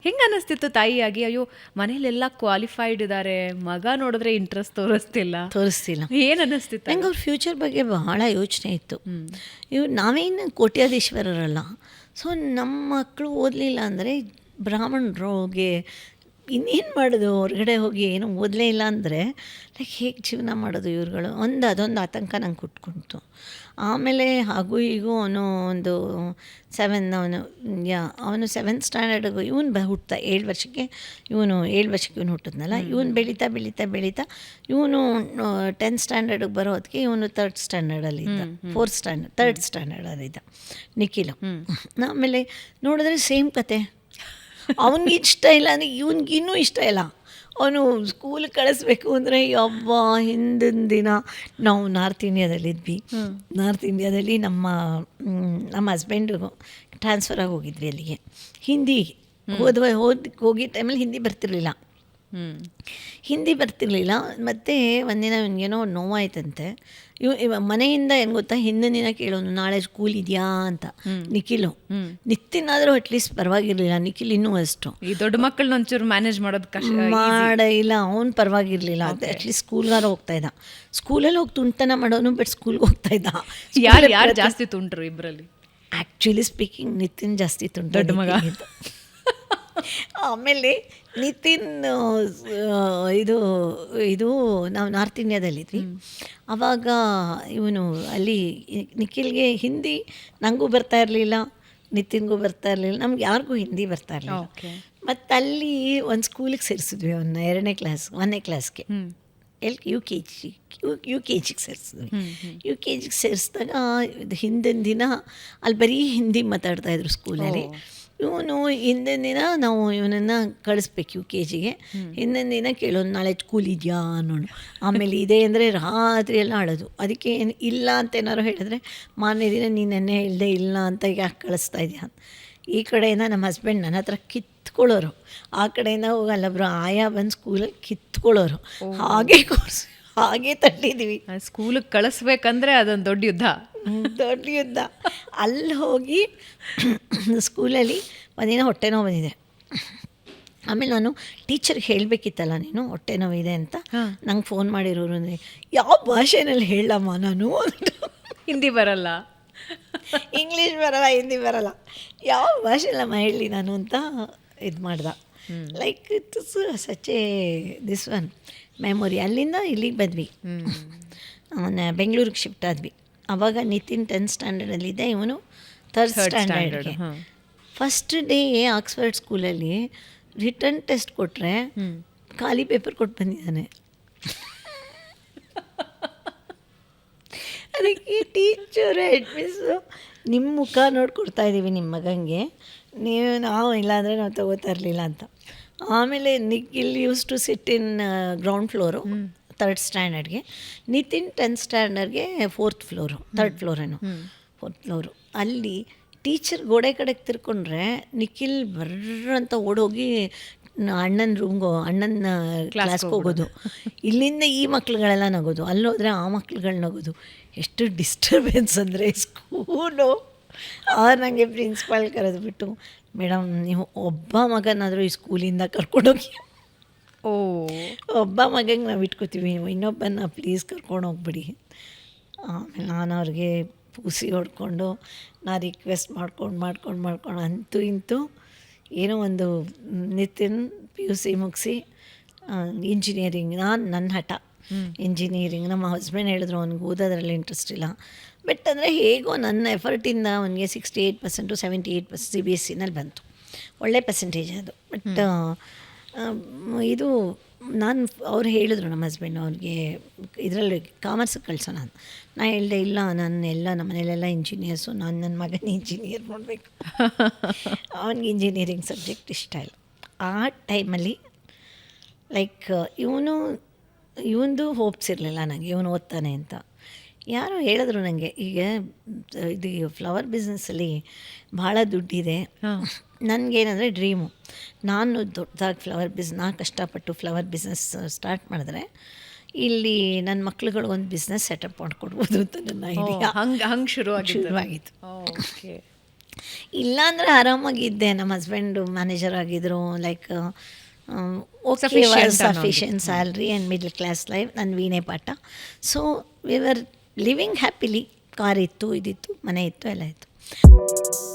ಹೆಂಗೆ ಅನ್ನಿಸ್ತಿತ್ತು ತಾಯಿಯಾಗಿ? ಅಯ್ಯೋ ಮನೇಲೆಲ್ಲ ಕ್ವಾಲಿಫೈಡ್ ಇದ್ದಾರೆ, ಮಗ ನೋಡಿದ್ರೆ ಇಂಟ್ರೆಸ್ಟ್ ತೋರಿಸ್ತಿಲ್ಲ. ಏನು ಅನ್ನಿಸ್ತಿತ್ತು? ನಂಗೆ ಅವ್ರ ಫ್ಯೂಚರ್ ಬಗ್ಗೆ ಬಹಳ ಯೋಚನೆ ಇತ್ತು. ನಾವೇನು ಕೋಟ್ಯಾಧೀಶ್ವರರಲ್ಲ. ಸೊ ನಮ್ಮ ಮಕ್ಕಳು ಓದಲಿಲ್ಲ ಅಂದರೆ ಬ್ರಾಹ್ಮಣರಿಗೆ ಇನ್ನೇನು ಮಾಡೋದು, ಹೊರಗಡೆ ಹೋಗಿ ಏನೂ ಓದಲೇ ಇಲ್ಲ ಅಂದರೆ ಲೈಕ್ ಹೇಗೆ ಜೀವನ ಮಾಡೋದು ಇವ್ರುಗಳು, ಅದೊಂದು ಆತಂಕ ನಂಗೆ ಕುಟ್ಕೊಳ್ತು. ಆಮೇಲೆ ಹಾಗೂ ಹೀಗೂ ಅವನು ಒಂದು ಅವನು 7th ಸ್ಟ್ಯಾಂಡರ್ಡಿಗೂ ಇವನು ಹುಟ್ಟ 7 ವರ್ಷಕ್ಕೆ ಇವನು ಹುಟ್ಟಿದ್ನಲ್ಲ. ಇವನು ಬೆಳೀತಾ ಇವನು 10th ಸ್ಟ್ಯಾಂಡರ್ಡಿಗೆ ಬರೋದಕ್ಕೆ ಇವನು 3rd ಸ್ಟ್ಯಾಂಡರ್ಡಲ್ಲಿದ್ದ, 3rd ಸ್ಟ್ಯಾಂಡರ್ಡಲ್ಲಿದ್ದ ನಿಖಿಲು. ಆಮೇಲೆ ನೋಡಿದ್ರೆ ಸೇಮ್ ಕತೆ. ಅವನಿಗೆ ಇಷ್ಟ ಇಲ್ಲ ಅಂದರೆ ಇವನಿಗಿನ್ನೂ ಇಷ್ಟ ಇಲ್ಲ. ಅವನು ಸ್ಕೂಲಿಗೆ ಕಳಿಸ್ಬೇಕು ಅಂದರೆ ಹಿಂದಿನ ದಿನ ನಾವು ನಾರ್ತ್ ಇಂಡಿಯಾದಲ್ಲಿ ನಮ್ಮ ಹಸ್ಬೆಂಡು ಟ್ರಾನ್ಸ್ಫರ್ ಆಗಿ ಹೋಗಿದ್ವಿ ಅಲ್ಲಿಗೆ. ಹಿಂದಿ ಹೋಗಿ ಟೈಮಲ್ಲಿ ಹಿಂದಿ ಬರ್ತಿರ್ಲಿಲ್ಲ. ಮತ್ತು ಒಂದಿನ ಇವನಿಗೇನೋ ನೋವಾಯ್ತಂತೆ. ಮನೆಯಿಂದ ಏನು ಗೊತ್ತಾ, ಹಿಂದಿನ ದಿನ ಕೇಳೋನು ನಾಳೆ ಸ್ಕೂಲ್ ಇದೆಯಾ ಅಂತ. ನಿಖಿಲು ನಿತ್ತಿನಾದರೂ ಅಟ್ಲೀಸ್ಟ್ ಪರವಾಗಿರಲಿಲ್ಲ. ನಿಖಿಲ್ ಇನ್ನೂ ಅಷ್ಟು ಈ ದೊಡ್ಡ ಮಕ್ಕಳನ್ನ ಒಂಚೂರು ಮ್ಯಾನೇಜ್ ಮಾಡೋದು ಇಲ್ಲ, ಅವ್ನು ಪರವಾಗಿರಲಿಲ್ಲ. ಅಟ್ಲೀಸ್ಟ್ ಸ್ಕೂಲ್ಗಾರ ಹೋಗ್ತಾ ಇದ್ದ. ಸ್ಕೂಲಲ್ಲಿ ಹೋಗಿ ತುಂಟತನ ಮಾಡೋನು, ಬಟ್ ಸ್ಕೂಲ್ಗೆ ಹೋಗ್ತಾ ಇದ್ದ. ಯಾರು ಜಾಸ್ತಿ ತುಂಟ್ರು ಇಬ್ಬರಲ್ಲಿ? ಆ್ಯಕ್ಚುಲಿ ಸ್ಪೀಕಿಂಗ್ ನಿತಿನ್ ಜಾಸ್ತಿ ತುಂಟ, ದೊಡ್ಡ ಮಗ. ಆಮೇಲೆ ನಿತಿನ್ ಇದು ನಾವು ನಾರ್ತ್ ಇಂಡಿಯಾದಲ್ಲಿದ್ವಿ. ಆವಾಗ ಇವನು ಅಲ್ಲಿ ನಿಖಿಲ್ಗೆ ಹಿಂದಿ ನನಗೂ ಬರ್ತಾ ಇರಲಿಲ್ಲ, ನಿತಿನ್ಗೂ ಬರ್ತಾ ಇರಲಿಲ್ಲ, ನಮ್ಗೆ ಯಾರಿಗೂ ಹಿಂದಿ ಬರ್ತಾ ಇರಲಿಲ್ಲ. ಮತ್ತು ಅಲ್ಲಿ ಒಂದು ಸ್ಕೂಲಿಗೆ ಸೇರಿಸಿದ್ವಿ ಅವನ್ನ 1ನೇ ಕ್ಲಾಸ್ಗೆ. ಯು ಕೆ ಜಿಗೆ ಸೇರಿಸಿದ್ವಿ. ಯು ಕೆ ಜಿಗೆ ಸೇರಿಸಿದಾಗ ಹಿಂದಿನ ದಿನ ಅಲ್ಲಿ ಬರೀ ಹಿಂದಿ ಮಾತಾಡ್ತಾಯಿದ್ರು ಸ್ಕೂಲಲ್ಲಿ. ಇವನು ಹಿಂದಿನ ದಿನ ನಾವು ಇವನನ್ನು ಕಳಿಸ್ಬೇಕು ಯು ಕೆ ಜಿಗೆ. ಹಿಂದಿನ ದಿನ ಕೇಳೋನು ನಾಳೆ ಸ್ಕೂಲ್ ಇದೆಯಾ ಅನ್ನೋಣ. ಆಮೇಲೆ ಇದೆ ಅಂದರೆ ರಾತ್ರಿ ಎಲ್ಲ ಆಡೋದು. ಅದಕ್ಕೆ ಏನು ಇಲ್ಲ ಅಂತ ಏನಾರು ಹೇಳಿದ್ರೆ ಮಾರನೇ ದಿನ ನೀನು ನೆನ್ನೆ ಹೇಳ್ದೆ ಇಲ್ಲ ಅಂತ ಯಾಕೆ ಕಳಿಸ್ತಾ ಇದೆಯಾ. ಈ ಕಡೆಯಿಂದ ನಮ್ಮ ಹಸ್ಬೆಂಡ್ ನನ್ನ ಹತ್ರ ಕಿತ್ಕೊಳ್ಳೋರು, ಆ ಕಡೆಯಿಂದ ಹೋಗಲ್ಲಬ್ರು ಆಯಾ ಬಂದು ಸ್ಕೂಲಲ್ಲಿ ಕಿತ್ಕೊಳ್ಳೋರು. ಹಾಗೆ ತಟ್ಟಿದ್ದೀವಿ. ಸ್ಕೂಲಿಗೆ ಕಳಿಸ್ಬೇಕಂದ್ರೆ ಅದೊಂದು ದೊಡ್ಡ ಯುದ್ಧ. ಅಲ್ಲಿ ಹೋಗಿ ಸ್ಕೂಲಲ್ಲಿ ಒಂದಿನ ಹೊಟ್ಟೆ ನೋವು ಬಂದಿದೆ. ಆಮೇಲೆ ನಾನು ಟೀಚರ್ಗೆ ಹೇಳಬೇಕಿತ್ತಲ್ಲ, ನೀನು ಹೊಟ್ಟೆ ನೋವಿದೆ ಅಂತ ನಂಗೆ ಫೋನ್ ಮಾಡಿರೋರು ಅಂದರೆ ಯಾವ ಭಾಷೆನಲ್ಲಿ ಹೇಳಮ್ಮ ನಾನು. ಹಿಂದಿ ಬರಲ್ಲ, ಇಂಗ್ಲೀಷ್ ಬರಲ್ಲ, ಹಿಂದಿ ಬರಲ್ಲ, ಯಾವ ಭಾಷೆಲ್ಲಮ್ಮ ಹೇಳಿ ನಾನು ಅಂತ ಇದು ಮಾಡ್ದೆ. Like it is such this one memory. ಅಲ್ಲಿಂದ ಇಲ್ಲಿಗೆ ಬಂದ್ವಿ, ಬೆಂಗಳೂರಿಗೆ ಶಿಫ್ಟ್ ಆದ್ವಿ. ಆವಾಗ ನಿತಿನ್ 10th ಸ್ಟ್ಯಾಂಡರ್ಡಲ್ಲಿದ್ದೆ, ಇವನು 3rd ಸ್ಟ್ಯಾಂಡರ್ಡ್ಗೆ. ಫಸ್ಟ್ ಡೇ ಆಕ್ಸ್ಫರ್ಡ್ ಸ್ಕೂಲಲ್ಲಿ ರಿಟರ್ನ್ ಟೆಸ್ಟ್ ಕೊಟ್ಟರೆ ಖಾಲಿ ಪೇಪರ್ ಕೊಟ್ಟು ಬಂದಿದ್ದಾನೆ. ಅದಕ್ಕೆ ಟೀಚರು ಹೆಡ್ಮಿಸ್ಸು ನಿಮ್ಮ ಮುಖ ನೋಡಿ ಕೊಡ್ತಾಯಿದ್ದೀವಿ ನಿಮ್ಮ ಮಗನಿಗೆ, ನಾವು ಇಲ್ಲಾಂದರೆ ನಾವು ತಗೋತಾ ಇರಲಿಲ್ಲ ಅಂತ. ಆಮೇಲೆ Nikhil used to sit in ground floor 3rd ಸ್ಟ್ಯಾಂಡರ್ಡ್ಗೆ, ನಿತಿನ್ 10th ಸ್ಟ್ಯಾಂಡರ್ಡ್ಗೆ 4th ಫ್ಲೋರು, 3rd ಫ್ಲೋರೇನು 4th ಫ್ಲೋರು. ಅಲ್ಲಿ ಟೀಚರ್ ಗೋಡೆ ಕಡೆಗೆ ತಿರ್ಕೊಂಡ್ರೆ ನಿಖಿಲ್ ಬರ್ರಂತ ಓಡೋಗಿ ಅಣ್ಣನ ಕ್ಲಾಸ್ಗೆ ಹೋಗೋದು. ಇಲ್ಲಿಂದ ಈ ಮಕ್ಳುಗಳೆಲ್ಲ ನಗೋದು, ಅಲ್ಲೋದ್ರೆ ಆ ಮಕ್ಳುಗಳು ನಗೋದು. ಎಷ್ಟು ಡಿಸ್ಟರ್ಬೆನ್ಸ್ ಅಂದರೆ ಸ್ಕೂಲು. ನನಗೆ ಪ್ರಿನ್ಸಿಪಾಲ್ ಕರೆದುಬಿಟ್ಟು, ಮೇಡಮ್ ನೀವು ಒಬ್ಬ ಮಗನಾದರೂ ಈ ಸ್ಕೂಲಿಂದ ಕರ್ಕೊಂಡೋಗಿ, ಒಬ್ಬ ಮಗಂಗೆ ನಾವು ಇಟ್ಕೋತೀವಿ, ಇನ್ನೊಬ್ಬನ ಪ್ಲೀಸ್ ಕರ್ಕೊಂಡು ಹೋಗ್ಬಿಡಿ. ಆಮೇಲೆ ನಾನು ಅವ್ರಿಗೆ ಪೂಸಿ ಹೊಡ್ಕೊಂಡು ರಿಕ್ವೆಸ್ಟ್ ಮಾಡ್ಕೊಂಡು ಅಂತೂ ಇಂತೂ ಏನೋ ಒಂದು ನಿತಿನ್ PUC ಮುಗಿಸಿ ಇಂಜಿನಿಯರಿಂಗ್. ನನ್ನ ಹಠ ಇಂಜಿನಿಯರಿಂಗ್. ನಮ್ಮ ಹಸ್ಬೆಂಡ್ ಹೇಳಿದ್ರು ಅವ್ನಿಗೆ ಓದೋದ್ರಲ್ಲಿ ಇಂಟ್ರೆಸ್ಟ್ ಇಲ್ಲ, ಬಟ್ ಅಂದರೆ ಹೇಗೋ ನನ್ನ ಎಫರ್ಟಿಂದ ಅವನಿಗೆ 68% 78% CBSEನಲ್ಲಿ ಬಂತು. ಒಳ್ಳೆ ಪರ್ಸೆಂಟೇಜ್ ಅದು. ಬಟ್ ಇದು ಅವ್ರು ಹೇಳಿದ್ರು ನಮ್ಮ ಹಸ್ಬೆಂಡ್ ಅವ್ರಿಗೆ ಇದರಲ್ಲಿ ಕಾಮರ್ಸಿಗೆ ಕಳ್ಸೋಣ ಅಂತ. ನಾನು ಹೇಳಿದೆ ಇಲ್ಲ, ನಮ್ಮ ಮನೇಲೆಲ್ಲ ಇಂಜಿನಿಯರ್ಸು, ನನ್ನ ಮಗನ ಇಂಜಿನಿಯರ್ ಮಾಡಬೇಕು. ಅವನಿಗೆ ಇಂಜಿನಿಯರಿಂಗ್ ಸಬ್ಜೆಕ್ಟ್ ಇಷ್ಟ ಇಲ್ಲ. ಆ ಟೈಮಲ್ಲಿ ಲೈಕ್ ಇವನದು ಹೋಪ್ಸ್ ಇರಲಿಲ್ಲ ನನಗೆ, ಇವನು ಓದ್ತಾನೆ ಅಂತ. ಯಾರೋ ಹೇಳಿದ್ರು ನನಗೆ, ಈಗ ಇದು ಫ್ಲವರ್ ಬಿಸ್ನೆಸ್ಸಲ್ಲಿ ಭಾಳ ದುಡ್ಡಿದೆ. ನನಗೇನಂದರೆ ಡ್ರೀಮು, ನಾನು ದೊಡ್ಡದಾಗಿ ನಾನು ಕಷ್ಟಪಟ್ಟು ಫ್ಲವರ್ ಬಿಸ್ನೆಸ್ ಸ್ಟಾರ್ಟ್ ಮಾಡಿದ್ರೆ ಇಲ್ಲಿ ನನ್ನ ಮಕ್ಳುಗಳಿಗೊಂದು ಬಿಸ್ನೆಸ್ ಸೆಟಪ್ ಮಾಡಿಕೊಡ್ಬೋದು ಅಂತ ನನ್ನ ಐಡಿಯಾ. ಹಂಗೆ ಶುರುವಾಗಿತ್ತು. ಓಕೆ. ಇಲ್ಲಾಂದರೆ ಆರಾಮಾಗಿದ್ದೆ. ನಮ್ಮ ಹಸ್ಬೆಂಡು ಮ್ಯಾನೇಜರ್ ಆಗಿದ್ದರು. ಲೈಕ್ ಓಕೆ, Sufficient ಅನ್ನೋದು. Sufficient salary and middle class life. ನನ್ನ ವೀಣೆ ಪಾಠ. So we were living happily. Car ಇತ್ತು, ಇದಿತ್ತು, ಮನೆ ಇತ್ತು, ಎಲ್ಲ ಇತ್ತು.